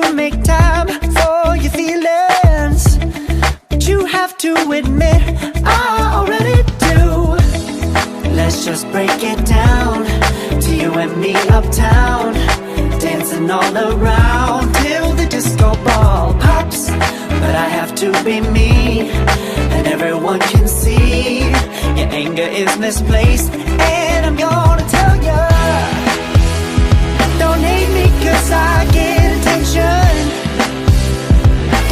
to make time for your feelings, but you have to admit I already do. Let's just break it down to you and me uptown, dancing all around till the disco ball pops. But I have to be me, and everyone can see your anger is misplaced. And I'm gonna tell ya, don't hate me 'cause I get attention.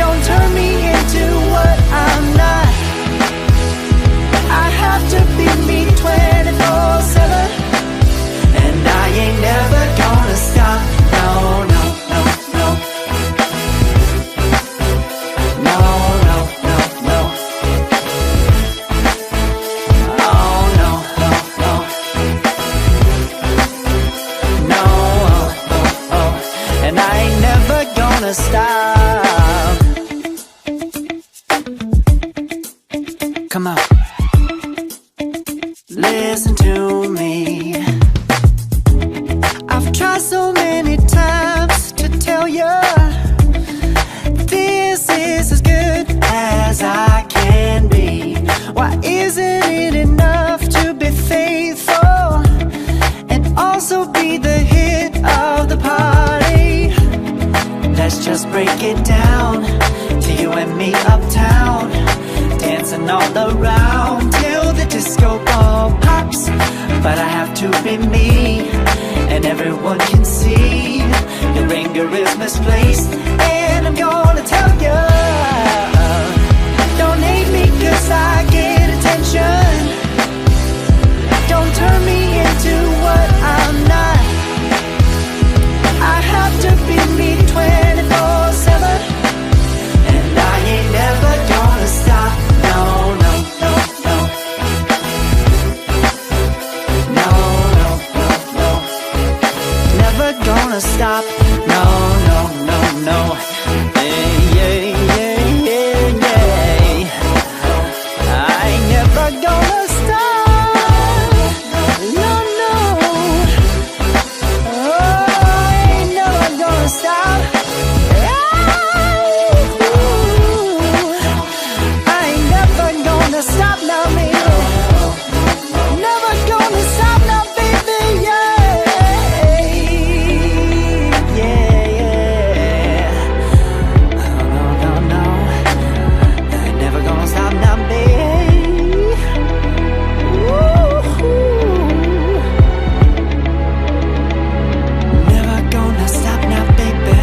Don't turn me into what I'm not. I have to be me 24/7, and I ain't never gonna stop. No, no, no, no. No, no, no, no. Oh, no, no, no. No, oh, oh, oh. And I ain't never gonna stop. Come on. Listen to me. I've tried so many times to tell you this is as good as I can be. Why isn't it enough to be faithful and also be the hit of the party? Let's just break it down to you and me uptown, dancing all around till the disco ball pops. But I have to be me, and everyone can see your anger is misplaced. And I'm gonna tell ya, don't hate me 'cause I get attention. Don't turn me into what I'm not. I have to be me 24/7, and I ain't never gonna stop. No, no, no, no. No, no, no, no. Never gonna stop. No, no, no, no. Yeah, yeah, yeah, yeah, yeah. I ain't never gonna stop. No, no. Oh, I ain't never gonna stop. I ain't never gonna stop now, baby. Never gonna stop now, baby. Yeah, yeah, yeah. No, no, no, no. Never gonna stop now, baby. Woo-hoo. Never gonna stop now, baby.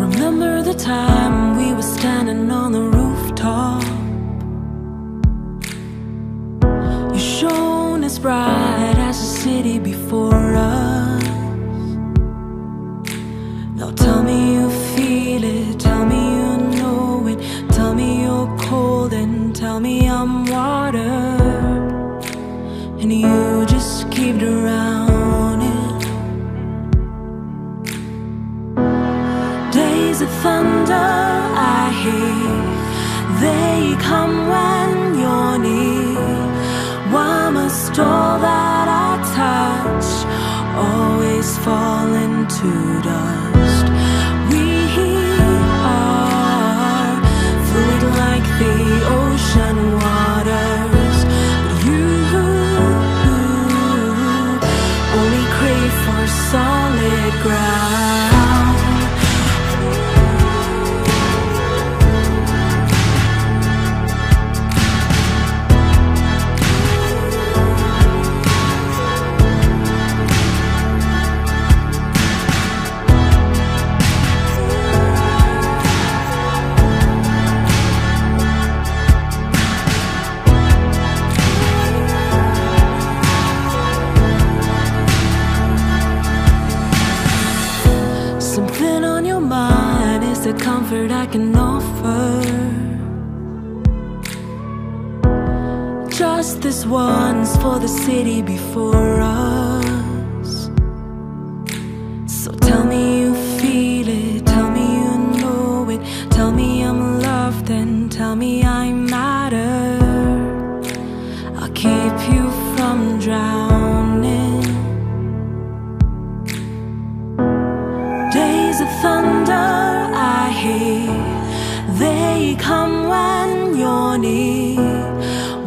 Remember the time we were standing on the rooftop? You shone as bright as the city before us. Now tell me you feel it, tell me you know it, tell me you're cold and tell me I'm water, and you just keep drowning. Days of thunder I hear, they come when you're near. Why must all that I touch always fall into dust? We are fluid like the ocean waters, but you only crave for solid ground. I can offer. Just this once for the city before us. So tell me you feel it, tell me you know it, tell me I'm loved and tell me I matter. I'll keep you from drowning. Days of thunder I hear, they come when you're near.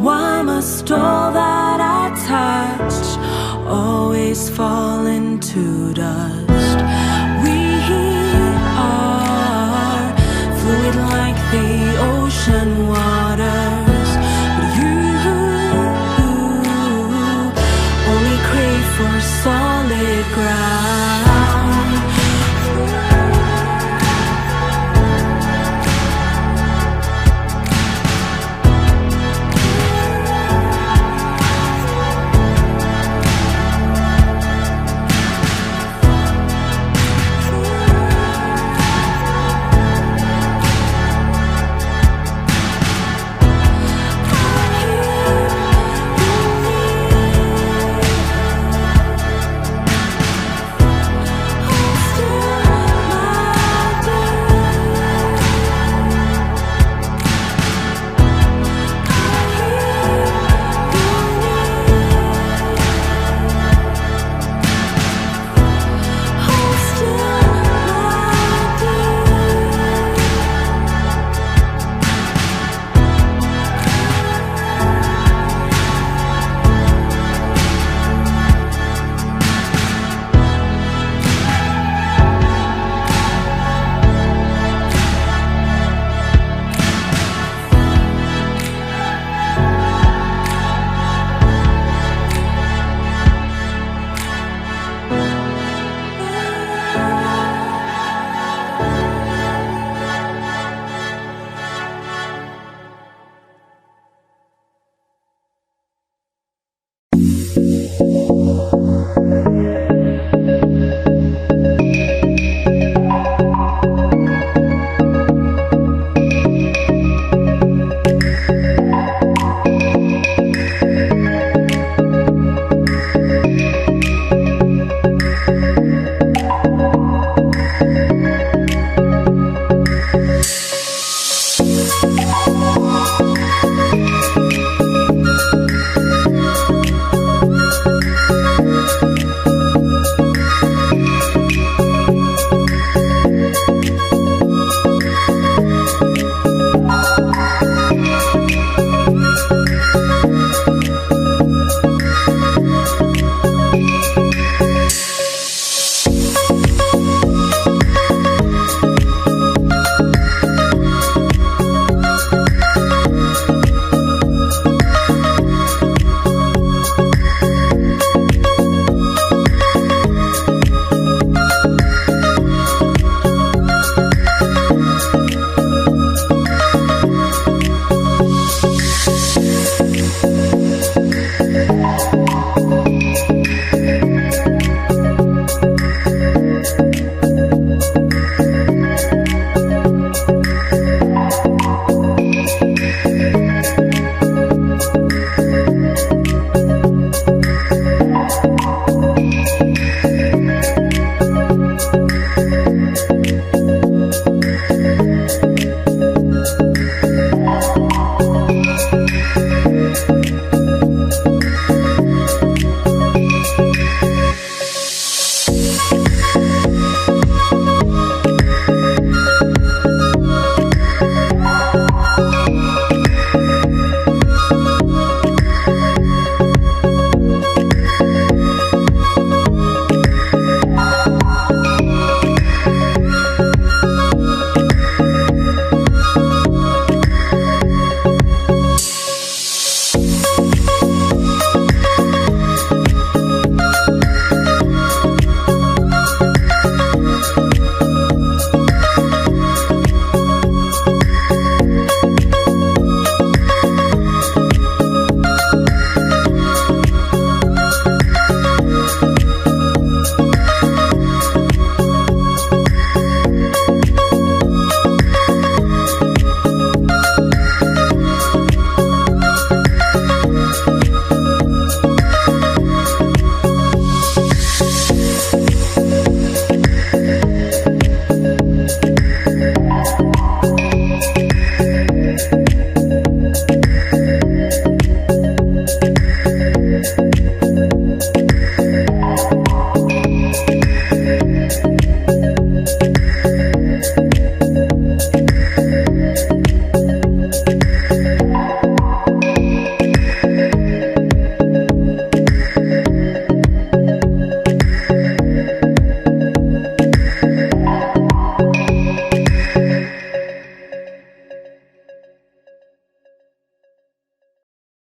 Why must all that I touch always fall into dust? We are fluid like the ocean water.